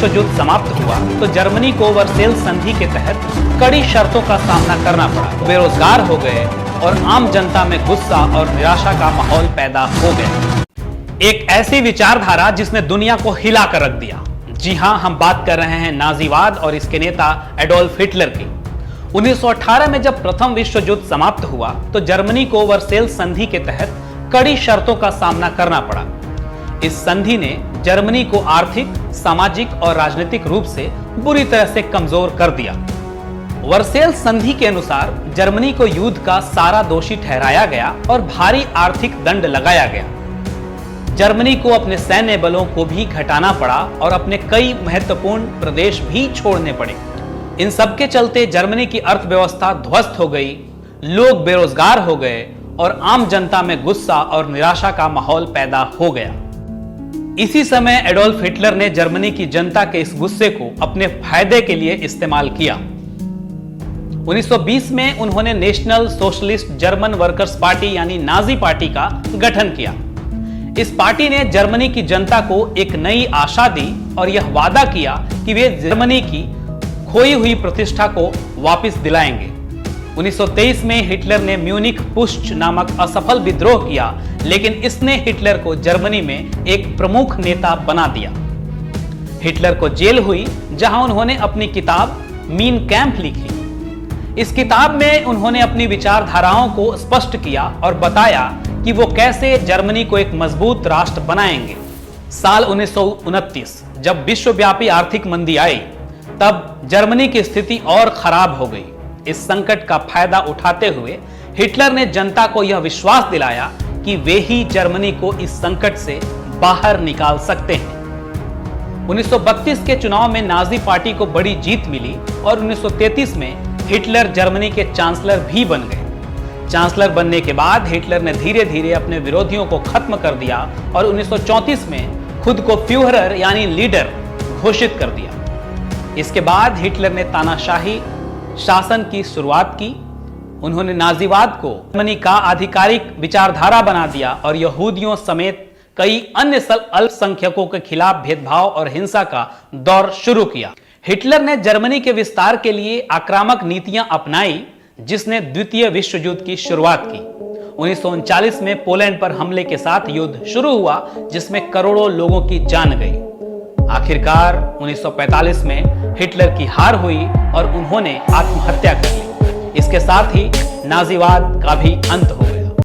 विश्व युद्ध समाप्त हुआ तो जर्मनी को वर्सेल संधि के तहत कड़ी शर्तों का सामना करना पड़ा। बेरोजगार हो गए और आम जनता में गुस्सा और निराशा का माहौल पैदा हो गया। एक ऐसी विचारधारा जिसने दुनिया को हिला कर रख दिया। जी हां, हम बात कर रहे हैं नाजीवाद और इसके नेता एडोल्फ हिटलर की। 1918 में जब प्रथम विश्व युद्ध समाप्त हुआ तो जर्मनी को वर्सेल संधि के तहत कड़ी शर्तों का सामना करना पड़ा। इस संधि ने जर्मनी को आर्थिक, सामाजिक और राजनीतिक रूप से बुरी तरह से कमजोर कर दिया। वर्सेल संधि के अनुसार जर्मनी को युद्ध का सारा दोषी ठहराया गया और भारी आर्थिक दंड लगाया गया। जर्मनी को अपने सैन्य बलों को भी घटाना पड़ा और अपने कई महत्वपूर्ण प्रदेश भी छोड़ने पड़े। इन सब के चलते जर्मनी की अर्थव्यवस्था ध्वस्त हो गई, लोग बेरोजगार हो गए और आम जनता में गुस्सा और निराशा का माहौल पैदा हो गया। इसी समय एडोल्फ हिटलर ने जर्मनी की जनता के इस गुस्से को अपने फायदे के लिए इस्तेमाल किया। 1920 में उन्होंने national socialist German workers party यानी नाजी पार्टी का गठन किया। इस पार्टी ने जर्मनी की जनता को एक नई आशा दी और यह वादा किया कि वे जर्मनी की खोई हुई प्रतिष्ठा को वापस दिलाएंगे। 1923 में हिटलर ने म्यूनिख पुश्च नामक असफल विद्रोह किया, लेकिन इसने हिटलर को जर्मनी में एक प्रमुख नेता बना दिया। हिटलर को जेल हुई, जहां उन्होंने अपनी किताब मीन कैंप लिखी। इस किताब में उन्होंने अपनी विचारधाराओं को स्पष्ट किया और बताया कि वो कैसे जर्मनी को एक मजबूत राष्ट्र बनाएंगे। साल 1929 जब विश्वव्यापी आर्थिक मंदी आई, तब जर्मनी की स्थिति और खराब हो गई। इस संकट का फायदा उठाते हुए हिटलर ने जनता को यह विश्वास दिलाया कि वे ही जर्मनी को इस संकट से बाहर निकाल सकते हैं। 1932 के चुनाव में नाजी पार्टी को बड़ी जीत मिली और 1933 में हिटलर जर्मनी के चांसलर भी बन गए। चांसलर बनने के बाद हिटलर ने धीरे धीरे अपने विरोधियों को खत्म कर दिया और 1934 में खुद को फ्यूहरर यानी लीडर घोषित कर दिया। इसके बाद हिटलर ने तानाशाही शासन की शुरुआत की। उन्होंने नाजीवाद को जर्मनी का आधिकारिक विचारधारा बना दिया और यहूदियों समेत कई अन्य अल्पसंख्यकों के खिलाफ भेदभाव और हिंसा का दौर शुरू किया। हिटलर ने जर्मनी के विस्तार के लिए आक्रामक नीतियां अपनाई, जिसने द्वितीय विश्व युद्ध की शुरुआत की। 1939 में पोलैंड पर हमले के साथ युद्ध शुरू हुआ, जिसमें करोड़ों लोगों की जान गई। आखिरकार 1945 में हिटलर की हार हुई और उन्होंने आत्महत्या कर ली। इसके साथ ही नाजीवाद का भी अंत हुआ।